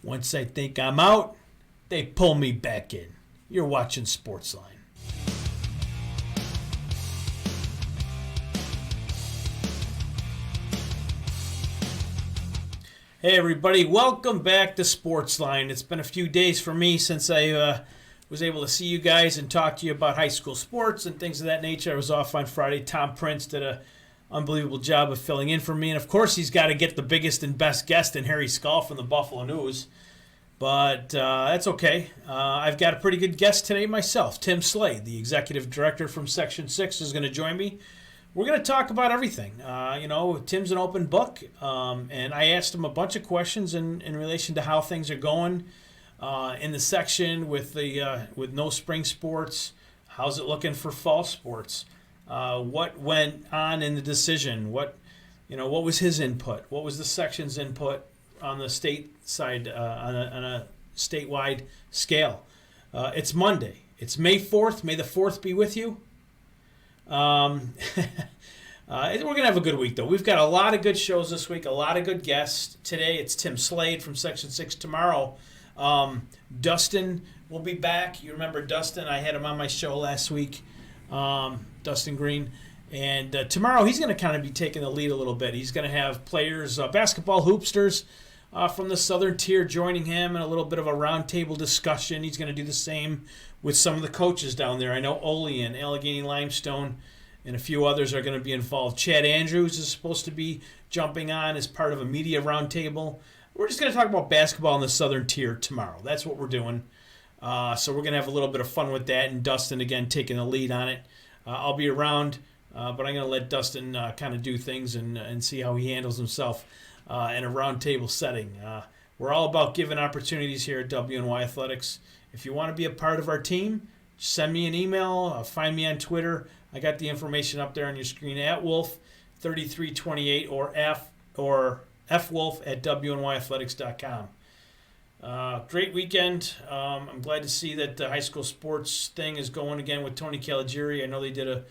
Once I think I'm out, they pull me back in. You're watching Sportsline. Hey everybody, welcome back to Sportsline. It's been a few days for me since I was able to see you guys and talk to you about high school sports and things of that nature. I was off on Friday. Tom Prince did an unbelievable job of filling in for me. And of course, he's got to get the biggest and best guest in Harry Skull from the Buffalo News. But that's okay. I've got a pretty good guest today myself. Timm Slade, the executive director from Section 6, is going to join me. We're going to talk about everything. Tim's an open book, and I asked him a bunch of questions in relation to how things are going in the section with no spring sports. How's it looking for fall sports? What went on in the decision? What was his input? What was the section's input on the state side on a statewide scale? It's Monday. It's May 4th. May the 4th be with you. We're going to have a good week, though. We've got a lot of good shows this week, a lot of good guests. Today, it's Timm Slade from Section 6. Tomorrow, Dustin will be back. You remember Dustin? I had him on my show last week, Dustin Green. And tomorrow, he's going to kind of be taking the lead a little bit. He's going to have players, basketball hoopsters from the Southern Tier joining him in a little bit of a roundtable discussion. He's going to do the same with some of the coaches down there. I know Ole and Allegheny Limestone and a few others are going to be involved. Chad Andrews is supposed to be jumping on as part of a media roundtable. We're just going to talk about basketball in the Southern Tier tomorrow. That's what we're doing. So we're going to have a little bit of fun with that, and Dustin, again, taking the lead on it. I'll be around, but I'm going to let Dustin kind of do things and see how he handles himself in a roundtable setting. We're all about giving opportunities here at WNY Athletics. If you want to be a part of our team, send me an email. Find me on Twitter. I got the information up there on your screen at Wolf3328 or fwolf at WNYathletics.com. Great weekend. I'm glad to see that the high school sports thing is going again with Tony Caligiuri. I know they did a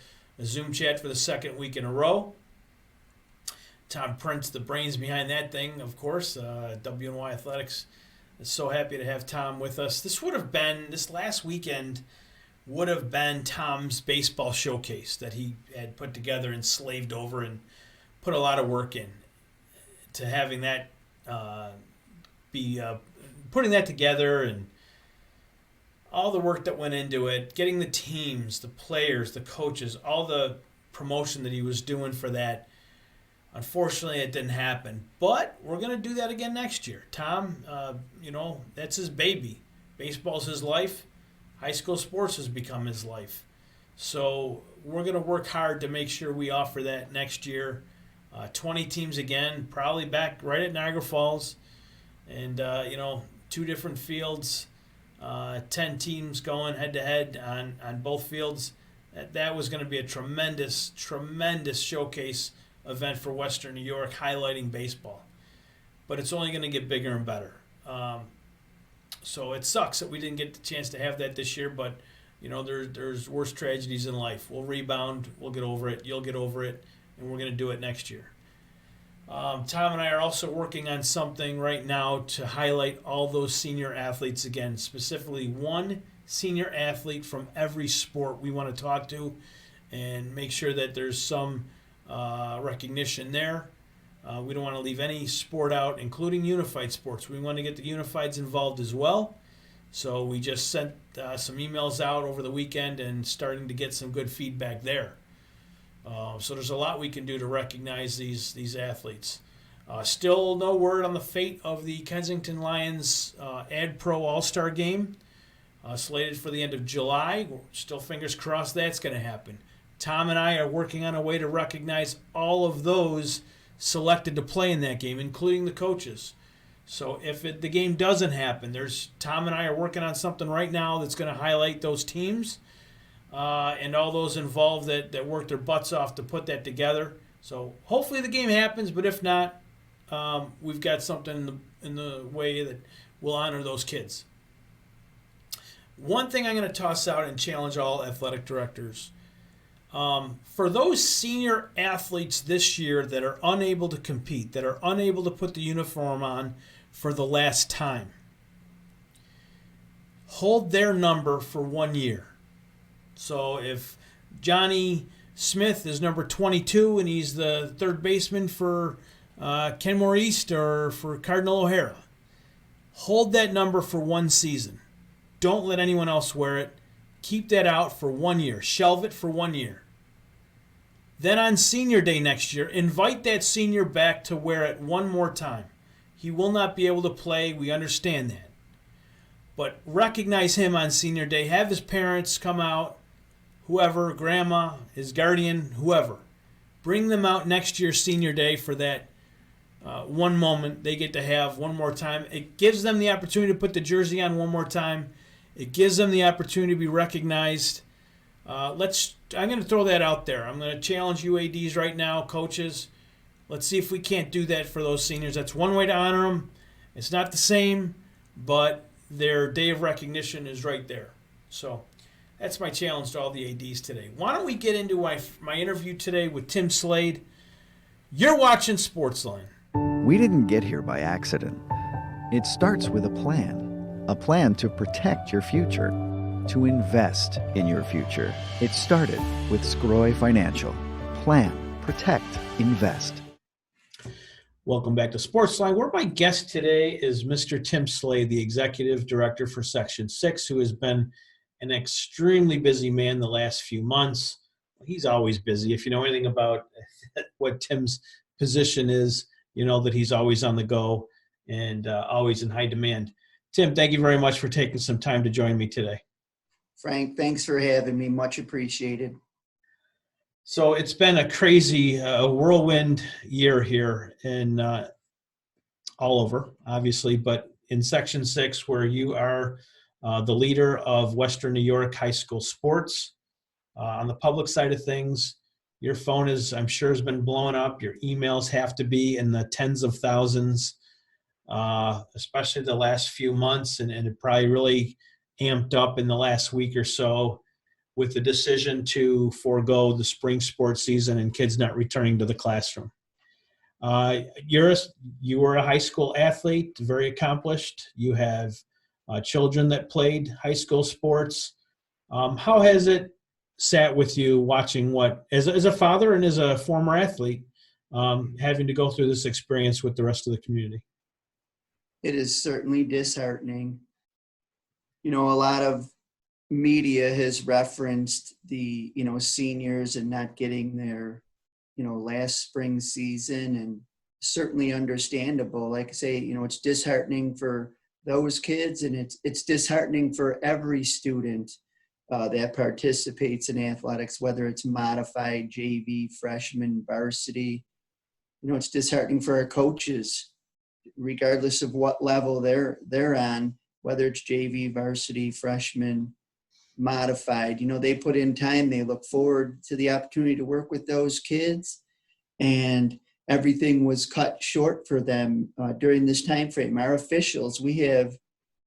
Zoom chat for the second week in a row. Tom Prince, the brains behind that thing, of course. WNY Athletics is so happy to have Tom with us. This last weekend would have been Tom's baseball showcase that he had put together and slaved over and put a lot of work in to having that putting that together and all the work that went into it, getting the teams, the players, the coaches, all the promotion that he was doing for that. Unfortunately, it didn't happen, but we're going to do that again next year. Tom, that's his baby. Baseball's his life. High school sports has become his life. So we're going to work hard to make sure we offer that next year. 20 teams again, probably back right at Niagara Falls. And, 2 different fields, 10 teams going head-to-head on both fields. That was going to be a tremendous, tremendous showcase event for Western New York, highlighting baseball. But it's only going to get bigger and better. So it sucks that we didn't get the chance to have that this year, but there's worse tragedies in life. We'll rebound, we'll get over it, you'll get over it, and we're going to do it next year. Tom and I are also working on something right now to highlight all those senior athletes again, specifically one senior athlete from every sport we want to talk to and make sure that there's some recognition there. We don't want to leave any sport out, including unified sports. We want to get the unifieds involved as well. So we just sent some emails out over the weekend and starting to get some good feedback there. So there's a lot we can do to recognize these athletes. Still no word on the fate of the Kensington Lions Ad Pro All-Star Game. Slated for the end of July. We're still fingers crossed that's going to happen. Tom and I are working on a way to recognize all of those selected to play in that game, including the coaches. So if the game doesn't happen, Tom and I are working on something right now that's going to highlight those teams and all those involved that worked their butts off to put that together. So hopefully the game happens, but if not, we've got something in the way that will honor those kids. One thing I'm going to toss out and challenge all athletic directors. For those senior athletes this year that are unable to compete, that are unable to put the uniform on for the last time, hold their number for 1 year. So if Johnny Smith is number 22 and he's the third baseman for Kenmore East or for Cardinal O'Hara, hold that number for 1 season. Don't let anyone else wear it. Keep that out for 1 year. Shelve it for 1 year. Then on senior day next year, invite that senior back to wear it one more time. He will not be able to play. We understand that. But recognize him on senior day. Have his parents come out, whoever, grandma, his guardian, whoever. Bring them out next year, senior day, for that one moment they get to have one more time. It gives them the opportunity to put the jersey on one more time. It gives them the opportunity to be recognized. I'm going to throw that out there. I'm going to challenge UADs right now, coaches. Let's see if we can't do that for those seniors. That's one way to honor them. It's not the same, but their day of recognition is right there. So that's my challenge to all the ADs today. Why don't we get into my interview today with Timm Slade? You're watching Sportsline. We didn't get here by accident. It starts with a plan to protect your future, to invest in your future. It started with Scroy Financial. Plan, protect, invest. Welcome back to Sportsline, where my guest today is Mr. Timm Slade, the Executive Director for Section 6, who has been an extremely busy man the last few months. He's always busy. If you know anything about what Tim's position is, you know that he's always on the go and always in high demand. Timm, thank you very much for taking some time to join me today. Frank, thanks for having me. Much appreciated. So it's been a crazy whirlwind year here in all over, obviously, but in Section 6, where you are the leader of Western New York high school sports. On the public side of things, your phone I'm sure has been blowing up. Your emails have to be in the tens of thousands, especially the last few months, and it probably really amped up in the last week or so with the decision to forego the spring sports season and kids not returning to the classroom. You were a high school athlete, very accomplished. You have children that played high school sports. How has it sat with you watching as a father and as a former athlete, having to go through this experience with the rest of the community? It is certainly disheartening. A lot of media has referenced the, seniors and not getting their, last spring season, and certainly understandable. Like I say, it's disheartening for those kids, and it's disheartening for every student that participates in athletics, whether it's modified, JV, freshman, varsity. It's disheartening for our coaches, regardless of what level they're on, whether it's JV, varsity, freshman, modified. They put in time. They look forward to the opportunity to work with those kids, and everything was cut short for them during this time frame. Our officials, we have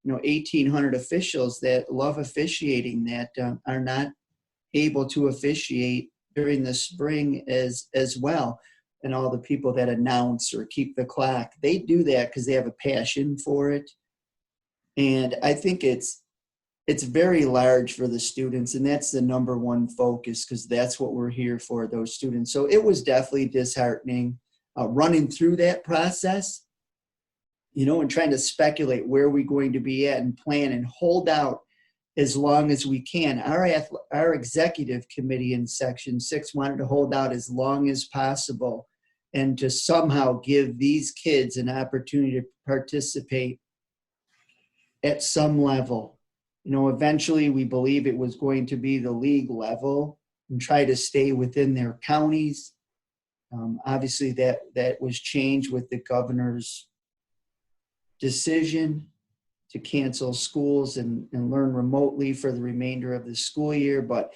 1,800 officials that love officiating that are not able to officiate during the spring as well. And all the people that announce or keep the clock, they do that because they have a passion for it. And I think it's very large for the students, and that's the number one focus, because that's what we're here for, those students. So it was definitely disheartening running through that process, and trying to speculate where we're going to be at and plan and hold out as long as we can. Our executive committee in Section 6 wanted to hold out as long as possible and to somehow give these kids an opportunity to participate at some level. Eventually we believe it was going to be the league level and try to stay within their counties. Obviously that was changed with the governor's decision to cancel schools and learn remotely for the remainder of the school year. But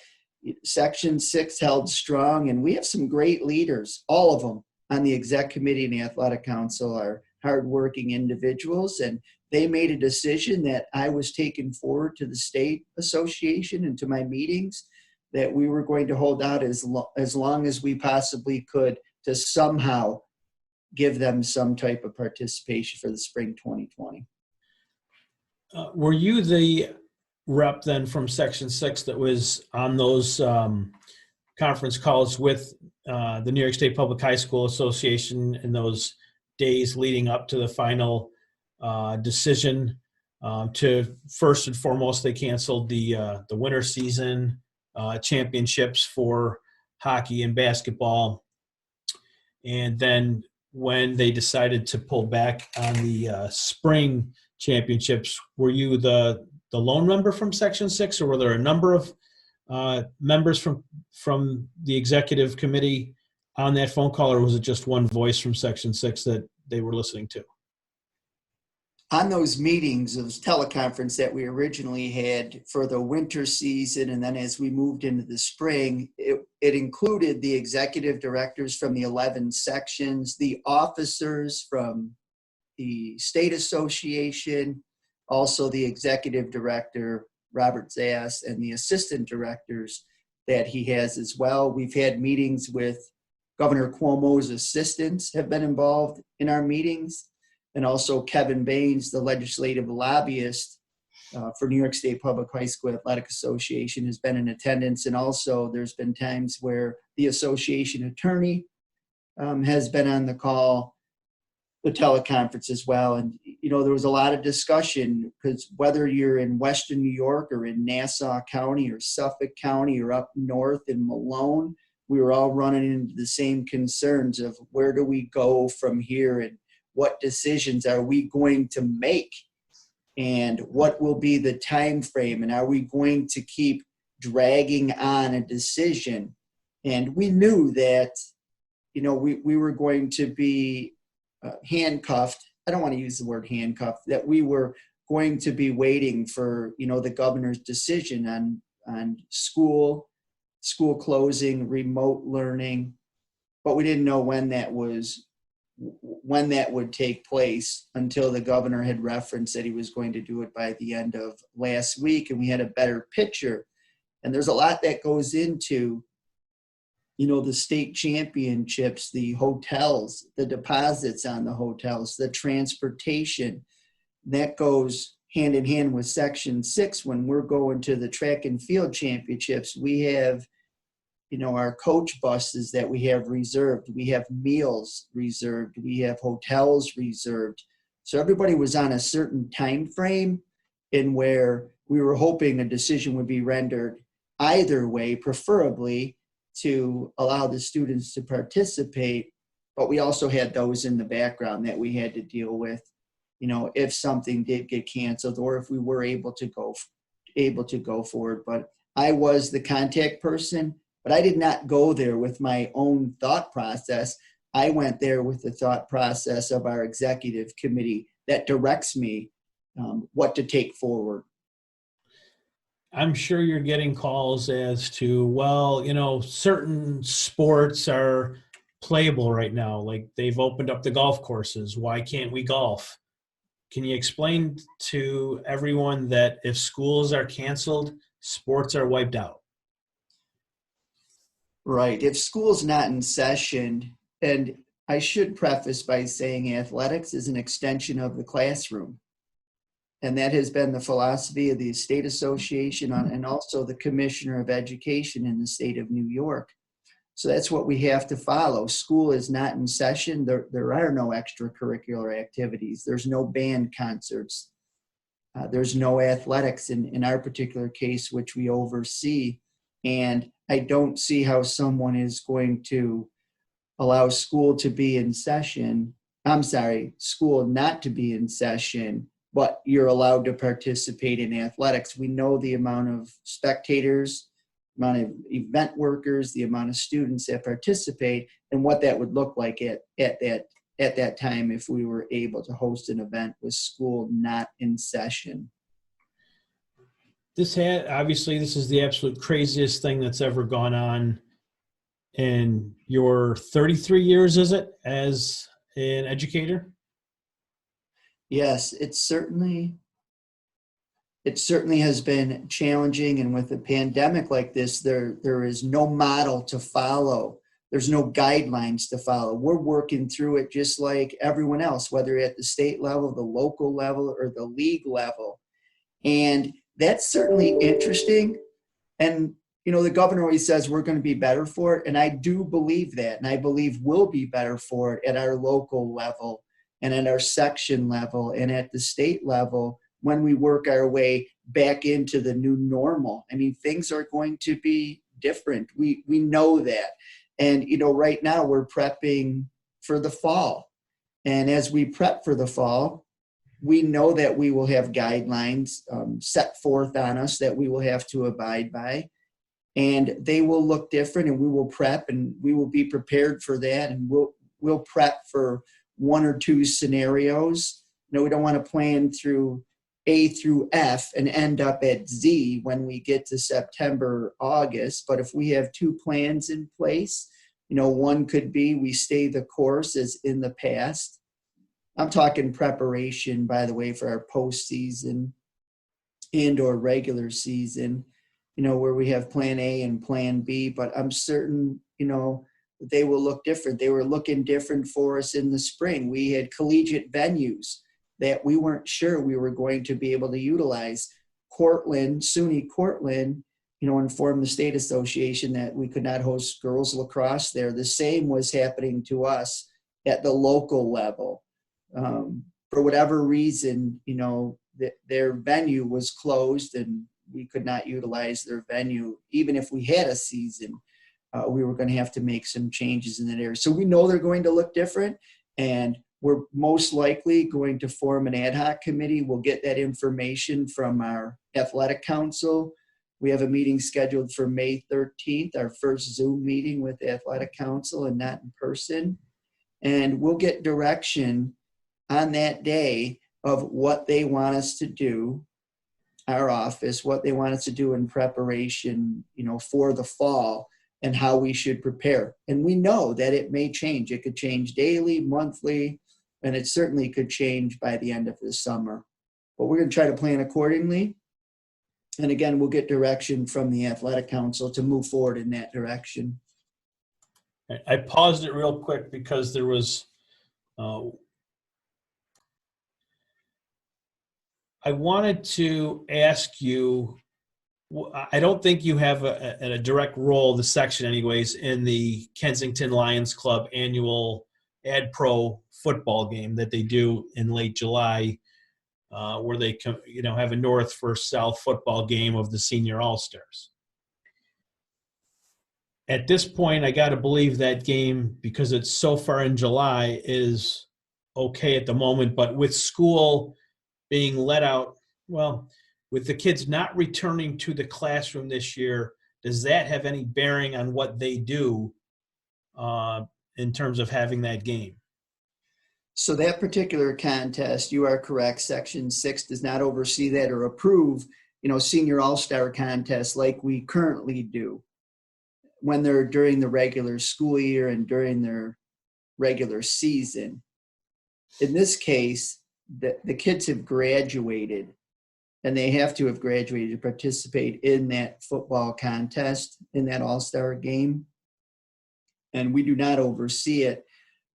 Section 6 held strong, and we have some great leaders. All of them on the exec committee and the athletic council are hardworking individuals, and they made a decision that I was taking forward to the state association and to my meetings, that we were going to hold out as long as we possibly could to somehow give them some type of participation for the spring 2020. Were you the rep then from Section 6 that was on those conference calls with the New York State Public High School Association in those days leading up to the final decision. To first and foremost, they canceled the winter season championships for hockey and basketball, and then when they decided to pull back on the spring championships, were you the lone member from Section 6, or were there a number of members from the executive committee on that phone call, or was it just one voice from Section 6 that they were listening to? On those meetings, those teleconference that we originally had for the winter season, and then as we moved into the spring, it included the executive directors from the 11 sections, the officers from the state association, also the executive director, Robert Zass, and the assistant directors that he has as well. We've had meetings with Governor Cuomo's assistants have been involved in our meetings, and also Kevin Baines, the legislative lobbyist for New York State Public High School Athletic Association, has been in attendance. And also there's been times where the association attorney has been on the call, the teleconference as well. And, you know, there was a lot of discussion because whether you're in Western New York or in Nassau County or Suffolk County or up north in Malone, we were all running into the same concerns of where do we go from here, and what decisions are we going to make, and what will be the time frame, and are we going to keep dragging on a decision? And we knew that, you know, we were going to be handcuffed. I don't want to use the word handcuffed, that we were going to be waiting for, you know, the governor's decision on school closing, remote learning, but we didn't know when that would take place until the governor had referenced that he was going to do it by the end of last week, and we had a better picture. And there's a lot that goes into, you know, the state championships, the hotels, the deposits on the hotels, the transportation. That goes hand in hand with Section 6. When we're going to the track and field championships, we have, you know, our coach buses that we have reserved. We have meals reserved. We have hotels reserved. So everybody was on a certain time frame in where we were hoping a decision would be rendered either way, preferably to allow the students to participate. But we also had those in the background that we had to deal with, you know, if something did get canceled or if we were able to go forward. But I was the contact person. But I did not go there with my own thought process. I went there with the thought process of our executive committee that directs me what to take forward. I'm sure you're getting calls as to, well, you know, certain sports are playable right now. Like they've opened up the golf courses. Why can't we golf? Can you explain to everyone that if schools are canceled, sports are wiped out? Right. If school's not in session, and I should preface by saying athletics is an extension of the classroom. And that has been the philosophy of the state association and also the commissioner of education in the state of New York. So that's what we have to follow. School is not in session. There are no extracurricular activities. There's no band concerts. There's no athletics in our particular case, which we oversee. And I don't see how someone is going to allow school to be in session. I'm sorry, school not to be in session, but you're allowed to participate in athletics. We know the amount of spectators, amount of event workers, the amount of students that participate, and what that would look like at that time if we were able to host an event with school not in session. This is the absolute craziest thing that's ever gone on in your 33 years, is it, as an educator? Yes, it certainly has been challenging, and with a pandemic like this, there is no model to follow. There's no guidelines to follow. We're working through it just like everyone else, whether at the state level, the local level, or the league level. And that's certainly interesting. And, the governor always says we're going to be better for it. And I do believe that. And I believe we'll be better for it at our local level and at our section level and at the state level when we work our way back into the new normal. I mean, things are going to be different. We know that. And, right now we're prepping for the fall. And as we prep for the fall, we know that we will have guidelines set forth on us that we will have to abide by. And they will look different, and we will prep, and we will be prepared for that. And we'll prep for one or two scenarios. We don't want to plan through A through F and end up at Z when we get to September, August. But if we have two plans in place, one could be we stay the course as in the past. I'm talking preparation, by the way, for our postseason and or regular season, where we have plan A and plan B, but I'm certain, they will look different. They were looking different for us in the spring. We had collegiate venues that we weren't sure we were going to be able to utilize. SUNY Cortland, informed the state association that we could not host girls lacrosse there. The same was happening to us at the local level. For whatever reason, their venue was closed and we could not utilize their venue. Even if we had a season, we were going to have to make some changes in that area. So we know they're going to look different, and we're most likely going to form an ad hoc committee. We'll get that information from our athletic council. We have a meeting scheduled for May 13th, our first Zoom meeting with the athletic council and not in person. And we'll get direction on that day of what they want us to do, our office, what they want us to do in preparation, for the fall and how we should prepare. And we know that it may change. It could change daily, monthly, and it certainly could change by the end of the summer. But we're going to try to plan accordingly. And again, we'll get direction from the athletic council to move forward in that direction. I paused it real quick because there was I wanted to ask you, I don't think you have a direct role, the section anyways, in the Kensington Lions Club annual Ad Pro football game that they do in late July, where they have a North versus South football game of the senior All-Stars. At this point, I got to believe that game, because it's so far in July, is okay at the moment. But with school being let out, well, with the kids not returning to the classroom this year, does that have any bearing on what they do in terms of having that game? So that particular contest, you are correct, Section 6 does not oversee that or approve, senior all-star contests like we currently do when they're during the regular school year and during their regular season. In this case, the kids have graduated, and they have to have graduated to participate in that football contest, in that all-star game. And we do not oversee it,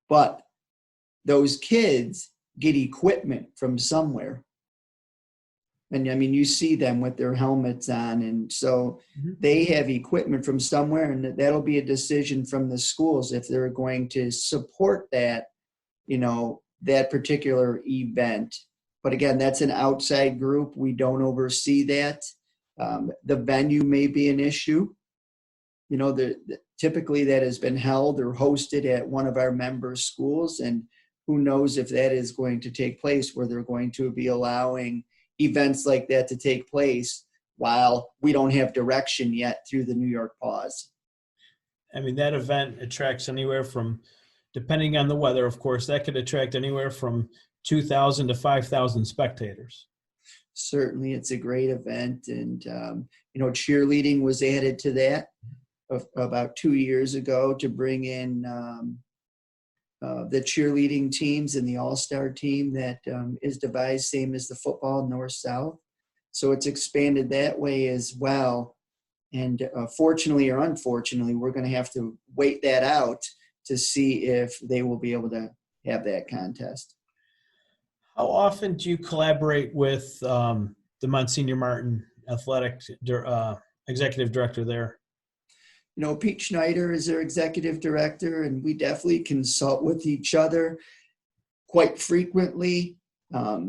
but those kids get equipment from somewhere. And I mean, you see them with their helmets on. And so they have equipment from somewhere, and that'll be a decision from the schools if they're going to support that, that particular event. But again, that's an outside group. We don't oversee that. The venue may be an issue. Typically that has been held or hosted at one of our member schools, and who knows if that is going to take place, where they're going to be allowing events like that to take place while we don't have direction yet through the New York pause. I mean, that event attracts anywhere from, depending on the weather, of course, that could attract anywhere from 2,000 to 5,000 spectators. Certainly, it's a great event. And, cheerleading was added to that about 2 years ago to bring in the cheerleading teams and the all-star team that is devised, same as the football north-south. So it's expanded that way as well. And fortunately or unfortunately, we're going to have to wait that out to see if they will be able to have that contest. How often do you collaborate with the Monsignor Martin athletic executive director there? You know, Pete Schneider is their executive director, and we definitely consult with each other quite frequently.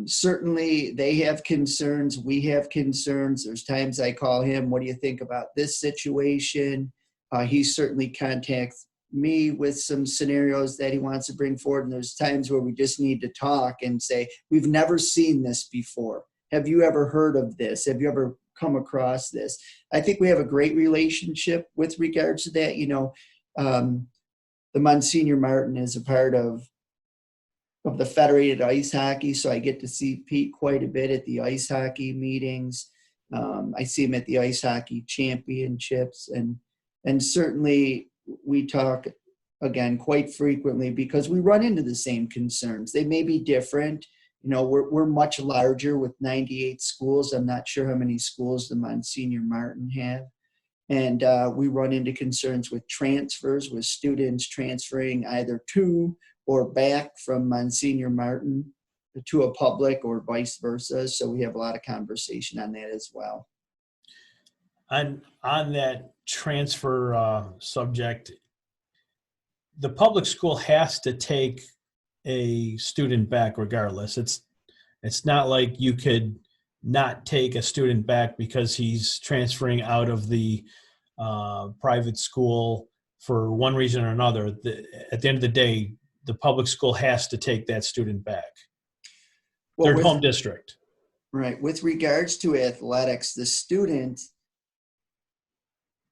Certainly, they have concerns. We have concerns. There's times I call him, what do you think about this situation? He certainly contacts me with some scenarios that he wants to bring forward. And there's times where we just need to talk and say, we've never seen this before. Have you ever heard of this? Have you ever come across this? I think we have a great relationship with regards to that. You know, the Monsignor Martin is a part of the Federated Ice Hockey, so I get to see Pete quite a bit at the ice hockey meetings. I see him at the ice hockey championships, and certainly we talk again quite frequently because we run into the same concerns. They may be different. You know, we're much larger with 98 schools. I'm not sure how many schools the Monsignor Martin have. And we run into concerns with transfers, with students transferring either to or back from Monsignor Martin to a public or vice versa. So we have a lot of conversation on that as well. On that transfer subject, the public school has to take a student back regardless. It's not like you could not take a student back because he's transferring out of the private school for one reason or another. At the end of the day, the public school has to take that student back. Their home district. Right. With regards to athletics, the student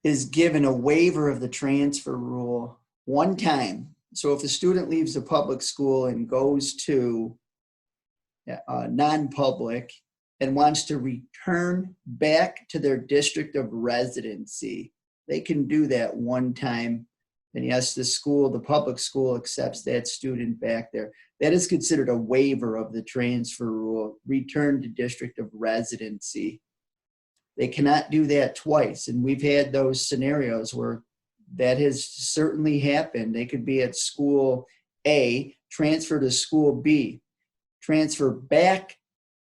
is given a waiver of the transfer rule one time. So if a student leaves a public school and goes to non-public and wants to return back to their district of residency, they can do that one time. And yes, the public school accepts that student back there. That is considered a waiver of the transfer rule, return to district of residency. They cannot do that twice. And we've had those scenarios where that has certainly happened. They could be at school A, transfer to school B, transfer back,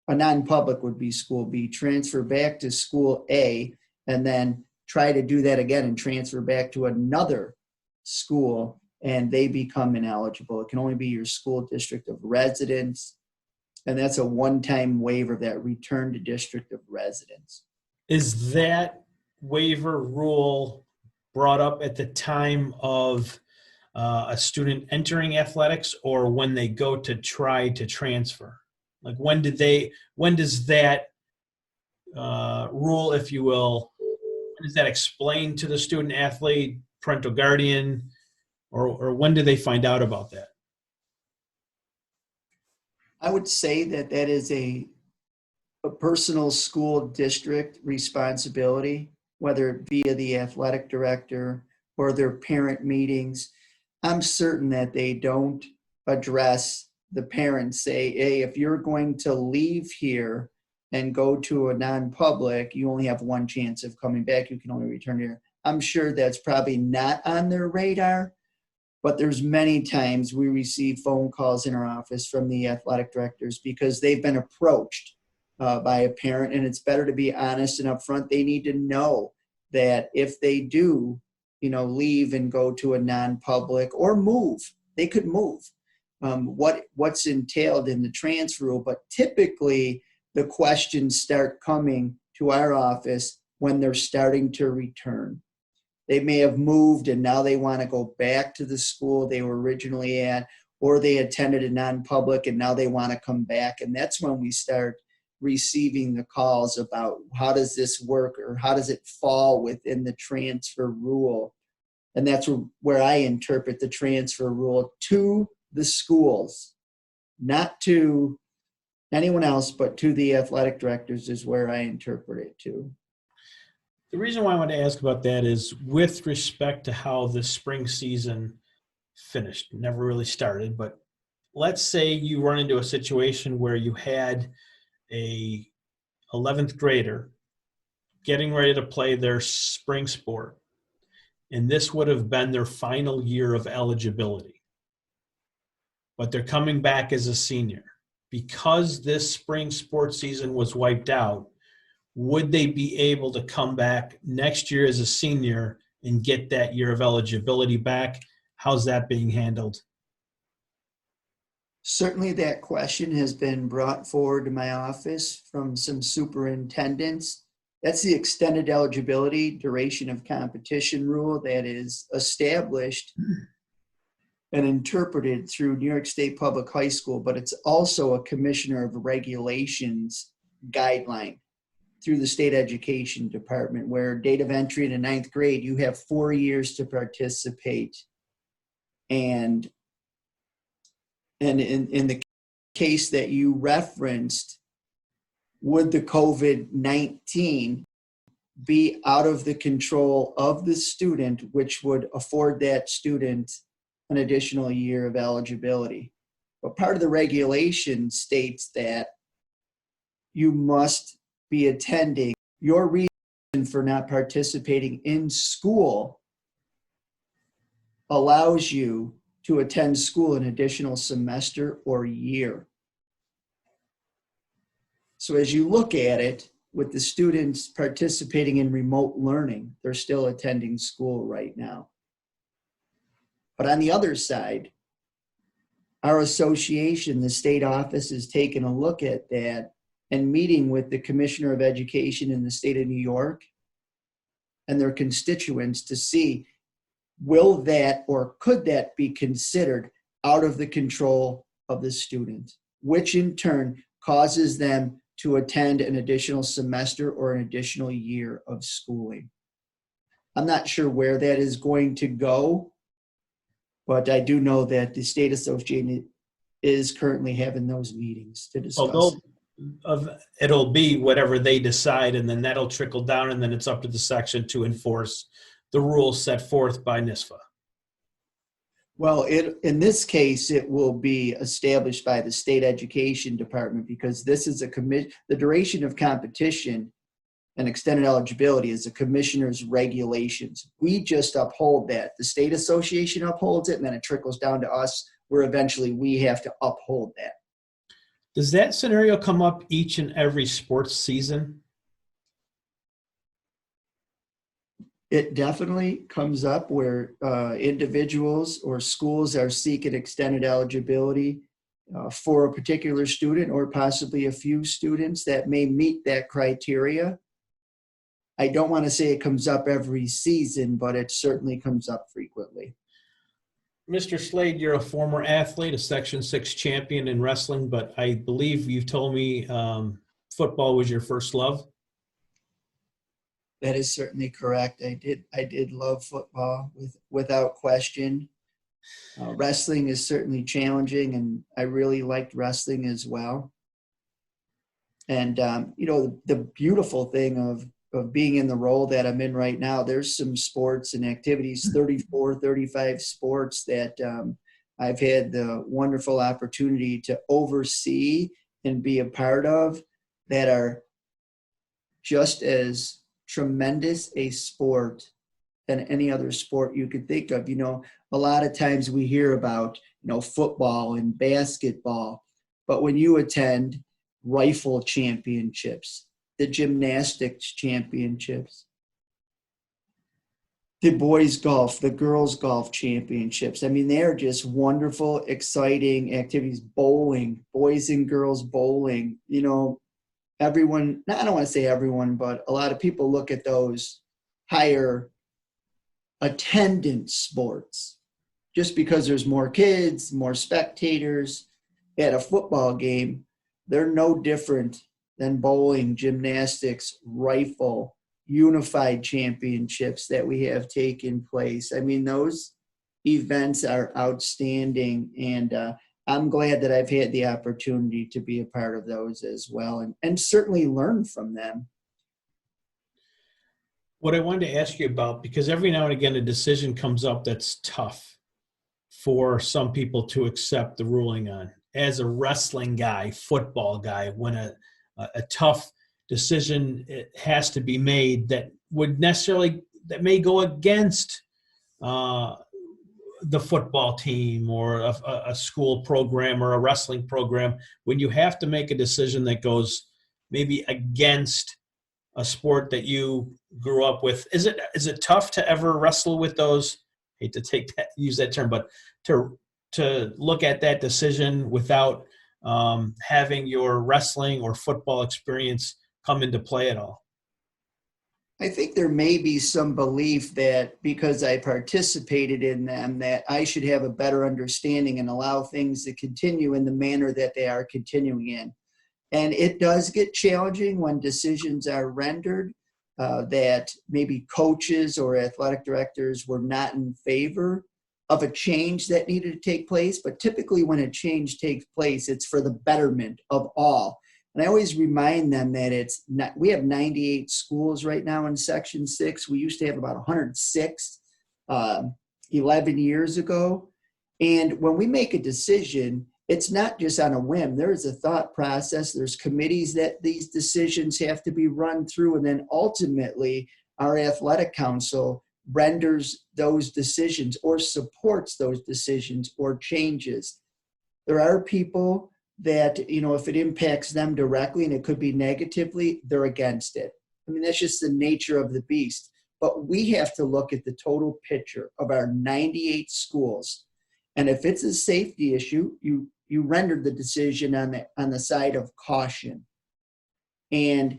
a non-public would be school B, transfer back to school A, and then try to do that again and transfer back to another school, and they become ineligible. It can only be your school district of residence, and that's a one-time waiver of that return to district of residence. Is that waiver rule brought up at the time of a student entering athletics or when they go to try to transfer? Like when does that rule, if you will, when does that explain to the student athlete, parental guardian, or when do they find out about that? I would say that is a personal school district responsibility, whether via the athletic director or their parent meetings. I'm certain that they don't address the parents, say, hey, if you're going to leave here and go to a non-public, you only have one chance of coming back. You can only return here. I'm sure that's probably not on their radar, but there's many times we receive phone calls in our office from the athletic directors because they've been approached by a parent, and it's better to be honest and upfront. They need to know that if they do, leave and go to a non-public or move, they could move. What's entailed in the transfer rule, but typically the questions start coming to our office when they're starting to return. They may have moved and now they want to go back to the school they were originally at, or they attended a non-public and now they want to come back. And that's when we start receiving the calls about how does this work or how does it fall within the transfer rule. And that's where I interpret the transfer rule to the schools, not to anyone else, but to the athletic directors is where I interpret it to. The reason why I want to ask about that is with respect to how the spring season finished, never really started, but let's say you run into a situation where you had a 11th grader getting ready to play their spring sport, and this would have been their final year of eligibility, but they're coming back as a senior. Because this spring sports season was wiped out, would they be able to come back next year as a senior and get that year of eligibility back? How's that being handled? Certainly that question has been brought forward to my office from some superintendents. That's the extended eligibility duration of competition rule that is established and interpreted through New York State Public High School, but it's also a Commissioner of Regulations guideline through the State Education Department, where date of entry into ninth grade, you have 4 years to participate. And in the case that you referenced, would the COVID-19 be out of the control of the student, which would afford that student an additional year of eligibility? But part of the regulation states that you must be attending. Your reason for not participating in school allows you to attend school an additional semester or year. So as you look at it, with the students participating in remote learning, they're still attending school right now. But on the other side, our association, the state office, is taking a look at that and meeting with the Commissioner of Education in the state of New York and their constituents to see, will that or could that be considered out of the control of the student, which in turn causes them to attend an additional semester or an additional year of schooling. I'm not sure where that is going to go, but I do know that the state association is currently having those meetings to discuss. It'll be whatever they decide, and then that'll trickle down, and then it's up to the section to enforce the rules set forth by NISFA. Well, in this case, it will be established by the State Education Department, because this is the duration of competition and extended eligibility is the commissioner's regulations. We just uphold that. The state association upholds it, and then it trickles down to us, where eventually we have to uphold that. Does that scenario come up each and every sports season? It definitely comes up where individuals or schools are seeking extended eligibility for a particular student, or possibly a few students that may meet that criteria. I don't want to say it comes up every season, but it certainly comes up frequently. Mr. Slade, you're a former athlete, a Section 6 champion in wrestling, but I believe you've told me football was your first love. That is certainly correct. I did love football without question. Wrestling is certainly challenging, and I really liked wrestling as well. And the beautiful thing of being in the role that I'm in right now, there's some sports and activities, 34, 35 sports that I've had the wonderful opportunity to oversee and be a part of, that are just as tremendous a sport than any other sport you could think of. A lot of times we hear about, football and basketball, but when you attend rifle championships, the gymnastics championships, the boys golf, the girls golf championships, they're just wonderful, exciting activities. Bowling, boys and girls bowling, everyone, I don't want to say everyone, but a lot of people look at those higher attendance sports just because there's more kids, more spectators at a football game. They're no different than bowling, gymnastics, rifle, unified championships that we have taken place. Those events are outstanding, and I'm glad that I've had the opportunity to be a part of those as well, and certainly learn from them. What I wanted to ask you about, because every now and again a decision comes up that's tough for some people to accept the ruling on. As a wrestling guy, football guy, when a tough decision has to be made that may go against the football team or a school program or a wrestling program, when you have to make a decision that goes maybe against a sport that you grew up with. Is it tough to ever wrestle with those? I hate to use that term, but to look at that decision without having your wrestling or football experience come into play at all? I think there may be some belief that because I participated in them, that I should have a better understanding and allow things to continue in the manner that they are continuing in. And it does get challenging when decisions are rendered that maybe coaches or athletic directors were not in favor of a change that needed to take place. But typically when a change takes place, it's for the betterment of all. And I always remind them that we have 98 schools right now in Section 6. We used to have about 106 11 years ago. And when we make a decision, it's not just on a whim. There's a thought process. There's committees that these decisions have to be run through. And then ultimately, our athletic council renders those decisions or supports those decisions or changes. There are people that, if it impacts them directly and it could be negatively, they're against it. I mean, that's just the nature of the beast. But we have to look at the total picture of our 98 schools. And if it's a safety issue, you rendered the decision on the side of caution. Because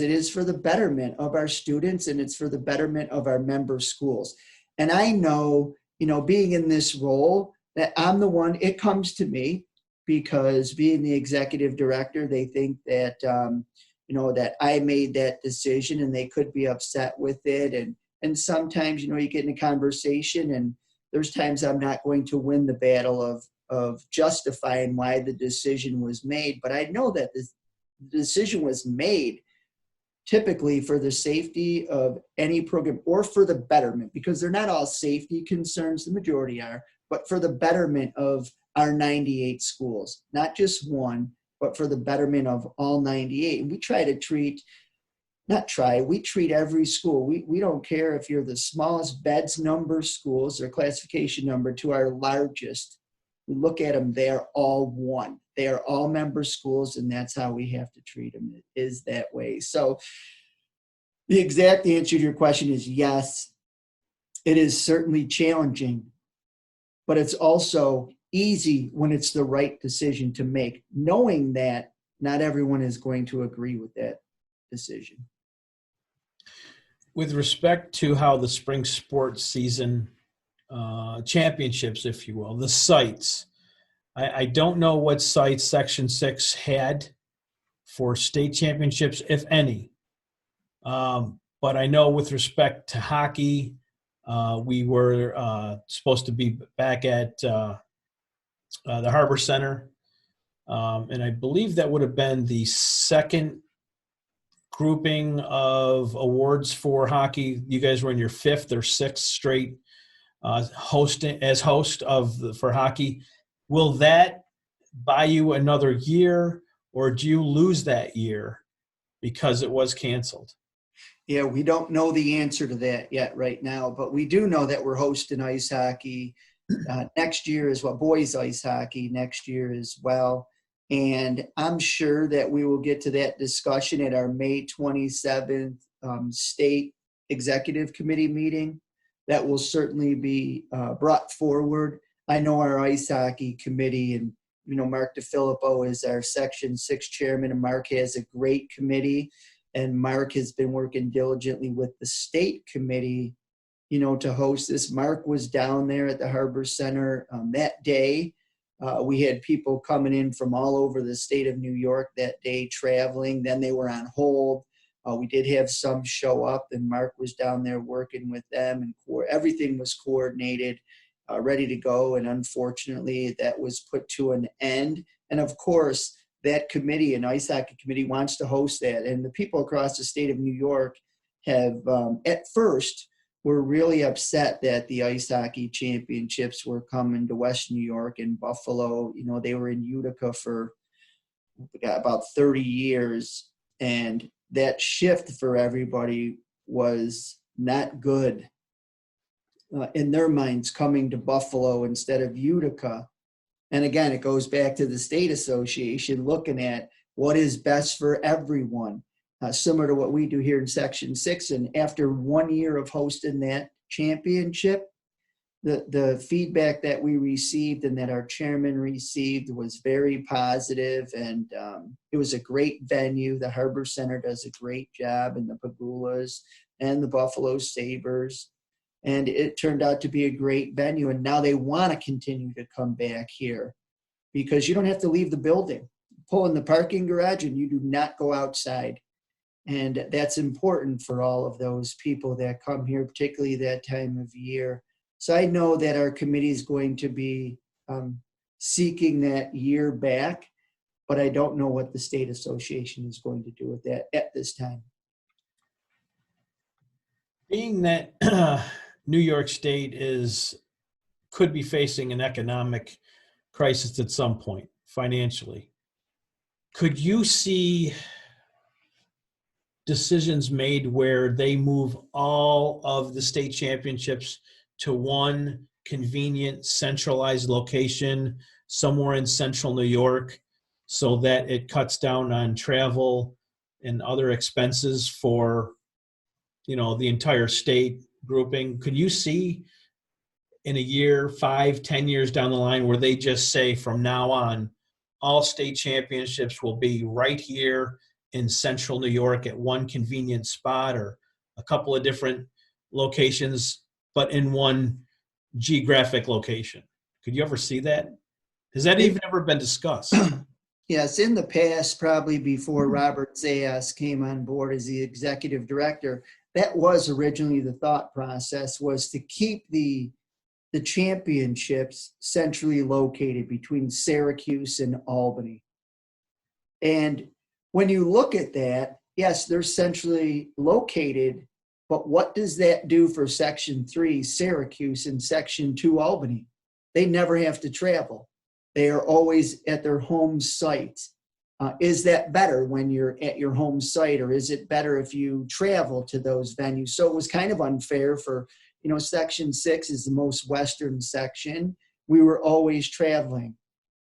it is for the betterment of our students and it's for the betterment of our member schools. And I know, being in this role, that I'm the one, it comes to me because being the executive director, they think that, that I made that decision and they could be upset with it. And sometimes, you get in a conversation and there's times I'm not going to win the battle of justifying why the decision was made. But I know that the decision was made typically for the safety of any program or for the betterment, because they're not all safety concerns, the majority are, but for the betterment of our 98 schools, not just one, but for the betterment of all 98. And we try to treat every school. We don't care if you're the smallest beds number schools or classification number to our largest. We look at them, they're all one. They are all member schools, and that's how we have to treat them. It is that way. So the exact answer to your question is yes, it is certainly challenging, but it's also easy when it's the right decision to make, knowing that not everyone is going to agree with that decision. With respect to how the spring sports season championships, if you will, the sites, I don't know what sites Section 6 had for state championships, if any. But I know with respect to hockey, we were supposed to be back at the Harbor Center. And I believe that would have been the second grouping of awards for hockey. You guys were in your fifth or sixth straight host for hockey. Will that buy you another year, or do you lose that year because it was canceled? Yeah, we don't know the answer to that yet right now, but we do know that we're hosting ice hockey next year as well, boys ice hockey next year as well. And I'm sure that we will get to that discussion at our May 27th state executive committee meeting. That will certainly be brought forward. I know our ice hockey committee and, Mark DeFilippo is our Section 6 chairman, and Mark has a great committee. And Mark has been working diligently with the state committee, to host this. Mark was down there at the Harbor Center that day. We had people coming in from all over the state of New York that day traveling. Then they were on hold. We did have some show up, and Mark was down there working with them, and everything was coordinated, ready to go. And unfortunately, that was put to an end. And of course, that committee, an ice hockey committee, wants to host that. And the people across the state of New York have, at first, were really upset that the ice hockey championships were coming to West New York and Buffalo. They were in Utica for about 30 years. And that shift for everybody was not good in their minds, coming to Buffalo instead of Utica. And again, it goes back to the state association looking at what is best for everyone. similar to what we do here in Section 6. And after 1 year of hosting that championship, the feedback that we received and that our chairman received was very positive, and it was a great venue. The Harbor Center does a great job, and the Pagulas and the Buffalo Sabres, and it turned out to be a great venue. And now they want to continue to come back here because you don't have to leave the building. Pull in the parking garage and you do not go outside. And that's important for all of those people that come here, particularly that time of year. So I know that our committee is going to be seeking that year back, but I don't know what the state association is going to do with that at this time. Being that New York State could be facing an economic crisis at some point financially, could you see decisions made where they move all of the state championships to one convenient centralized location somewhere in central New York so that it cuts down on travel and other expenses for, the entire state grouping? Could you see in a year, 5, 10 years down the line where they just say from now on, all state championships will be right here in central New York at one convenient spot, or a couple of different locations, but in one geographic location? Could you ever see that? Has that even ever been discussed? Yes, in the past, probably before Robert Zayas came on board as the executive director, that was originally the thought process, was to keep the championships centrally located between Syracuse and Albany. And when you look at that, yes, they're centrally located, but what does that do for Section 3 Syracuse and Section 2 Albany? They never have to travel. They are always at their home site. Is that better when you're at your home site, or is it better if you travel to those venues? So it was kind of unfair for, Section 6 is the most western section. We were always traveling.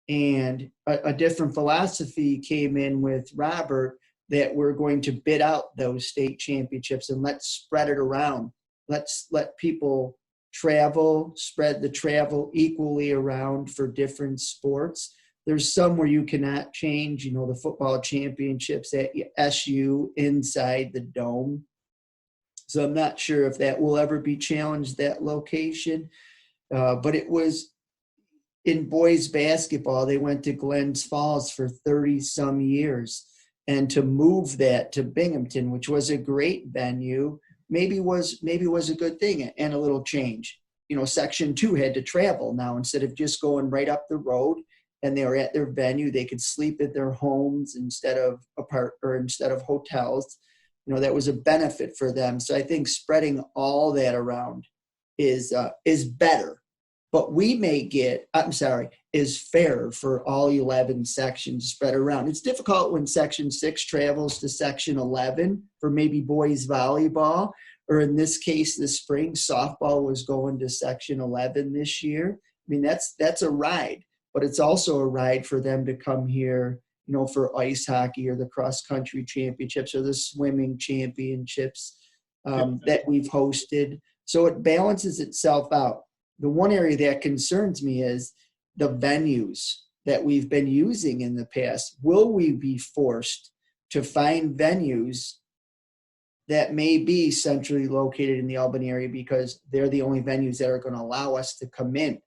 And a different philosophy came in with Robert, that we're going to bid out those state championships and let's spread it around. Let's let people travel, spread the travel equally around for different sports. There's some where you cannot change, the football championships at SU inside the dome. So I'm not sure if that will ever be challenged, that location. But it was in boys basketball. They went to Glens Falls for 30 some years, and to move that to Binghamton, which was a great venue, maybe was a good thing, and a little change. Section 2 had to travel now. Instead of just going right up the road and they were at their venue, they could sleep at their homes instead of hotels. That was a benefit for them. So I think spreading all that around is better. But is fair for all 11 sections spread around. It's difficult when Section 6 travels to Section 11 for maybe boys volleyball, or in this case, this spring, softball was going to Section 11 this year. I mean, that's a ride, but it's also a ride for them to come here, for ice hockey or the cross-country championships or the swimming championships that we've hosted. So it balances itself out. The one area that concerns me is the venues that we've been using in the past. Will we be forced to find venues that may be centrally located in the Albany area because they're the only venues that are going to allow us to come in?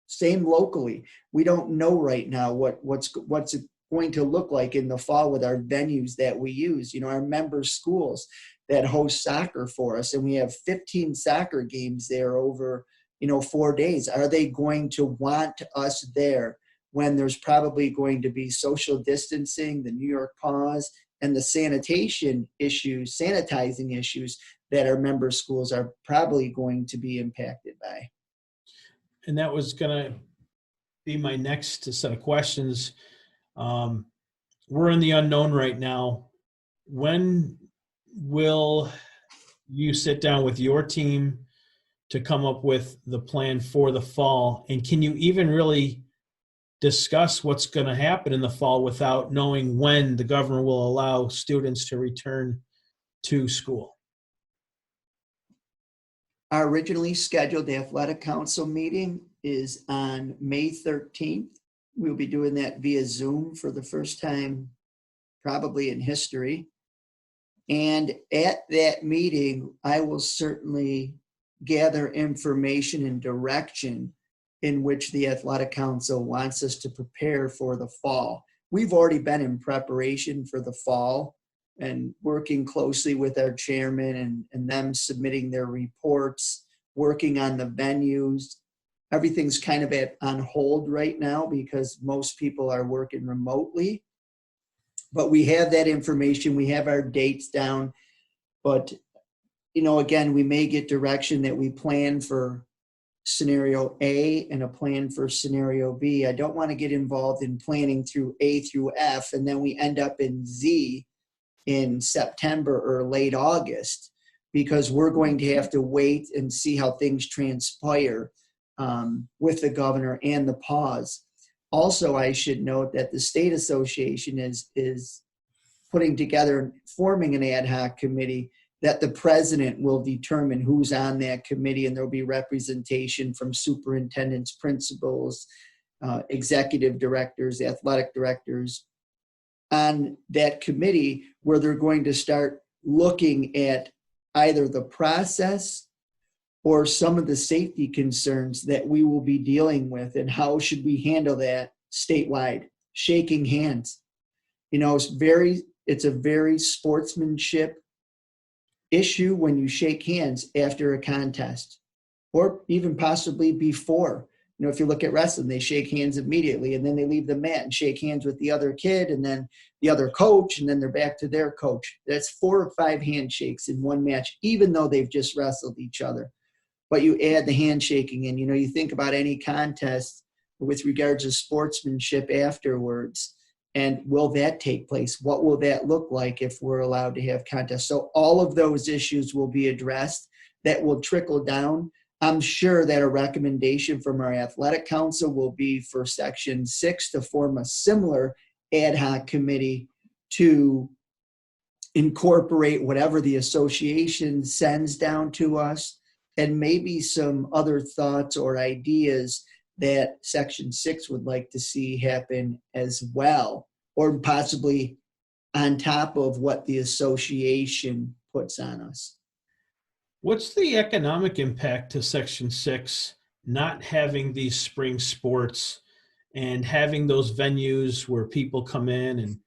Same locally. We don't know right now what's going to look like in the fall with our venues that we use. Our member schools that host soccer for us, and we have 15 soccer games there over 4 days. Are they going to want us there when there's probably going to be social distancing, the New York pause, and the sanitizing issues that our member schools are probably going to be impacted by? And that was going to be my next set of questions. We're in the unknown right now. When will you sit down with your team to come up with the plan for the fall? And can you even really discuss what's going to happen in the fall without knowing when the governor will allow students to return to school? Our originally scheduled athletic council meeting is on May 13th. We'll be doing that via Zoom for the first time, probably in history. And at that meeting, I will certainly gather information and direction in which the athletic council wants us to prepare for the fall. We've already been in preparation for the fall and working closely with our chairman and them submitting their reports, working on the venues. Everything's kind of on hold right now because most people are working remotely. But we have that information. We have our dates down. But, again, we may get direction that we plan for scenario A and a plan for scenario B. I don't want to get involved in planning through A through F, and then we end up in Z in September or late August, because we're going to have to wait and see how things transpire with the governor and the pause. Also, I should note that the state association is putting together, forming an ad hoc committee that the president will determine who's on that committee, and there'll be representation from superintendents, principals, executive directors, athletic directors on that committee, where they're going to start looking at either the process or some of the safety concerns that we will be dealing with, and how should we handle that statewide. Shaking hands, it's a very sportsmanship issue when you shake hands after a contest, or even possibly before. If you look at wrestling, they shake hands immediately, and then they leave the mat and shake hands with the other kid and then the other coach, and then they're back to their coach. That's 4 or 5 handshakes in one match, even though they've just wrestled each other. But you add the handshaking, and you think about any contest with regards to sportsmanship afterwards, and will that take place? What will that look like if we're allowed to have contests? So all of those issues will be addressed. That will trickle down. I'm sure that a recommendation from our athletic council will be for Section 6 to form a similar ad hoc committee to incorporate whatever the association sends down to us, and maybe some other thoughts or ideas that Section 6 would like to see happen as well, or possibly on top of what the association puts on us. What's the economic impact to Section 6 not having these spring sports and having those venues where people come in and,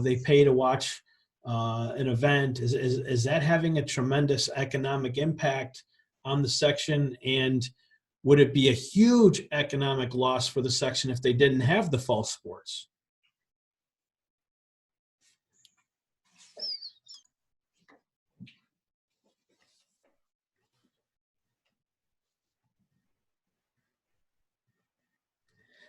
they pay to watch an event? Is that having a tremendous economic impact on the section? And would it be a huge economic loss for the section if they didn't have the fall sports?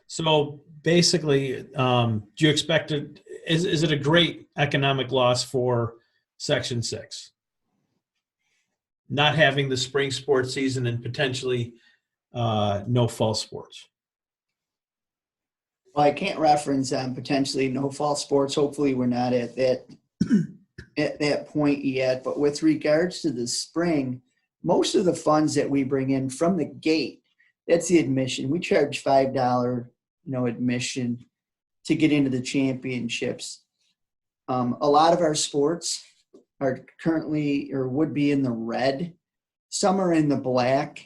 So basically, do you expect it? Is it a great economic loss for Section 6? Not having the spring sports season and potentially no fall sports. Well, I can't reference potentially no fall sports. Hopefully we're not at that point yet. But with regards to the spring, most of the funds that we bring in from the gate, that's the admission. We charge $5, admission to get into the championships. A lot of our sports are currently or would be in the red. Some are in the black.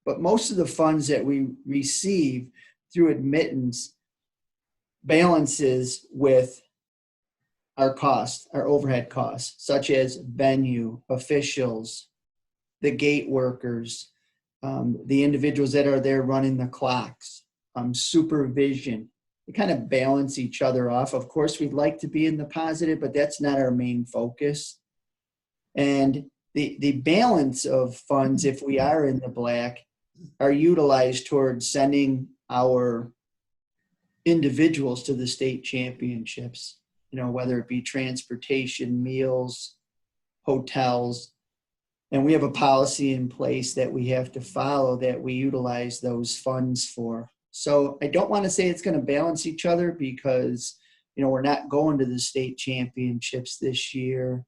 But most of the funds that we receive through admittance balances with our costs, our overhead costs, such as venue, officials, the gate workers, the individuals that are there running the clocks, supervision. They kind of balance each other off. Of course, we'd like to be in the positive, but that's not our main focus. And the balance of funds, if we are in the black, are utilized towards sending our individuals to the state championships, whether it be transportation, meals, hotels. And we have a policy in place that we have to follow that we utilize those funds for. So I don't want to say it's going to balance each other because, we're not going to the state championships this year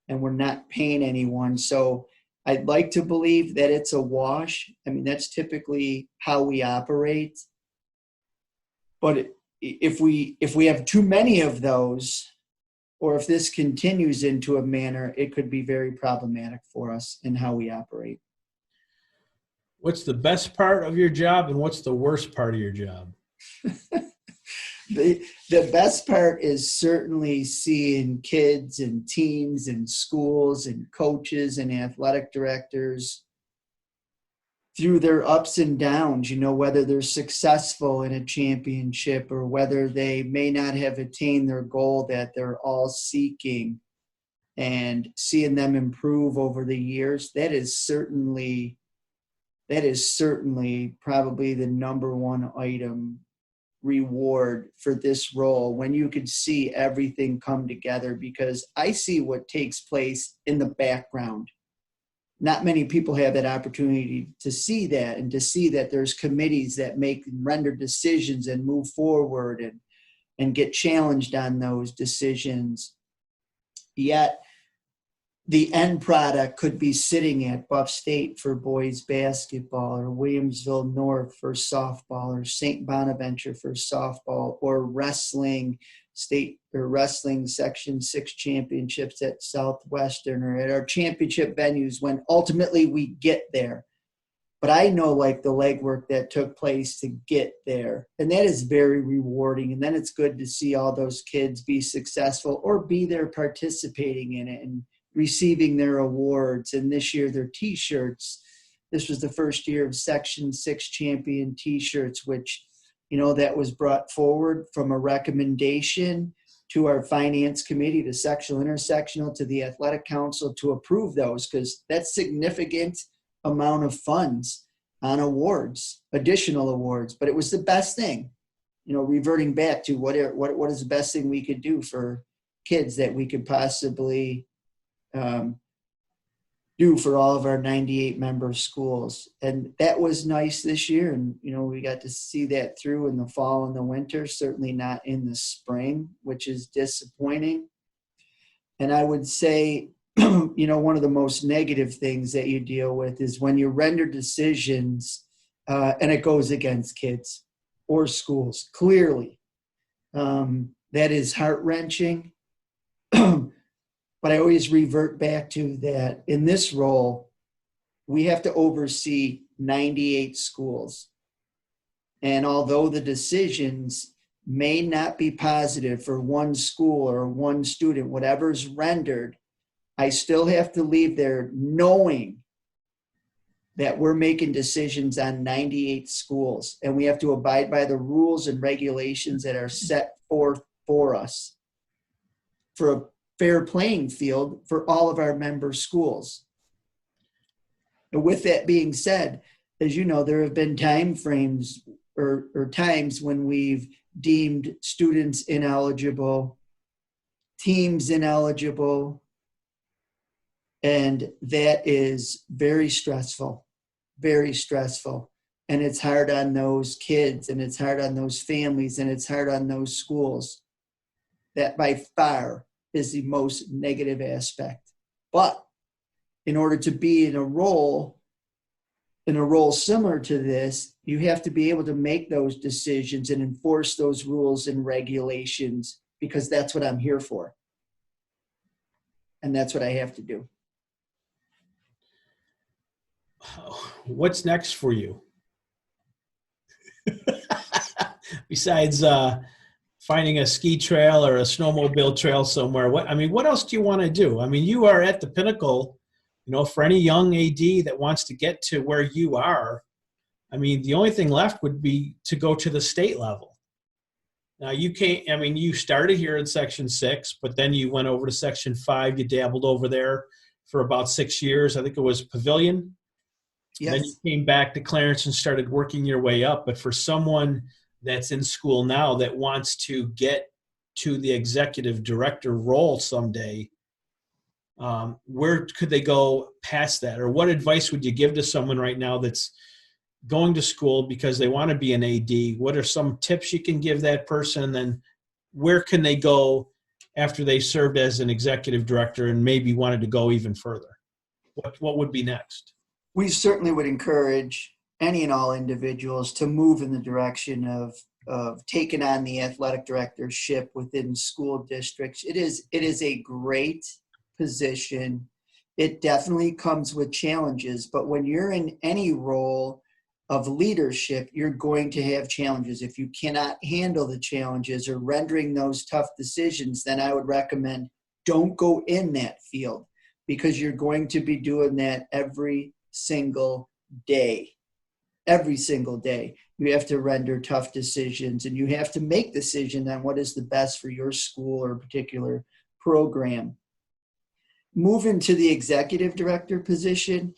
and we're not paying anyone. So I'd like to believe that it's a wash. I mean, that's typically how we operate. But if we have too many of those, or if this continues into a manner, it could be very problematic for us in how we operate. What's the best part of your job and what's the worst part of your job? The best part is certainly seeing kids and teams and schools and coaches and athletic directors through their ups and downs, whether they're successful in a championship or whether they may not have attained their goal that they're all seeking, and seeing them improve over the years. That is certainly probably the number one item reward for this role, when you could see everything come together, because I see what takes place in the background. Not many people have that opportunity to see that, and to see that there's committees that make and render decisions and move forward and get challenged on those decisions. Yet the end product could be sitting at Buff State for boys basketball, or Williamsville North for softball, or St. Bonaventure for softball, or wrestling state or wrestling section 6 championships at Southwestern, or at our championship venues when ultimately we get there. But I know like the legwork that took place to get there, and that is very rewarding. And then it's good to see all those kids be successful or be there participating in it and receiving their awards. And this year, their T-shirts. This was the first year of Section 6 champion T-shirts, which, that was brought forward from a recommendation to our finance committee, to sectional, intersectional, to the athletic council to approve those, because that's significant amount of funds on awards, additional awards. But it was the best thing, reverting back to what is the best thing we could do for kids that we could possibly do for all of our 98 member schools. And that was nice this year. And, we got to see that through in the fall and the winter, certainly not in the spring, which is disappointing. And I would say, one of the most negative things that you deal with is when you render decisions and it goes against kids or schools, clearly. That is heart-wrenching. But I always revert back to that in this role, we have to oversee 98 schools. And although the decisions may not be positive for one school or one student, whatever's rendered, I still have to leave there knowing that we're making decisions on 98 schools, and we have to abide by the rules and regulations that are set forth for us for a fair playing field for all of our member schools. And with that being said, as you know, there have been time frames or times when we've deemed students ineligible, teams ineligible, and that is very stressful, very stressful. And it's hard on those kids, and it's hard on those families, and it's hard on those schools. That by far is the most negative aspect. But in order to be in a role similar to this, you have to be able to make those decisions and enforce those rules and regulations, because that's what I'm here for. And that's what I have to do. What's next for you? Besides finding a ski trail or a snowmobile trail somewhere, what else do you want to do? I mean, you are at the pinnacle, for any young AD that wants to get to where you are. I mean, the only thing left would be to go to the state level. Now you started here in Section 6, but then you went over to Section 5. You dabbled over there for about 6 years. I think it was Pavilion. Yes. Then you came back to Clarence and started working your way up. But for someone that's in school now that wants to get to the executive director role someday, where could they go past that? Or what advice would you give to someone right now that's, going to school because they want to be an AD, what are some tips you can give that person? And then where can they go after they served as an executive director and maybe wanted to go even further? What would be next? We certainly would encourage any and all individuals to move in the direction of taking on the athletic directorship within school districts. It is a great position. It definitely comes with challenges, but when you're in any role of leadership, you're going to have challenges. If you cannot handle the challenges or rendering those tough decisions, then I would recommend don't go in that field, because you're going to be doing that every single day. Every single day, you have to render tough decisions, and you have to make decisions on what is the best for your school or particular program. Moving to the executive director position,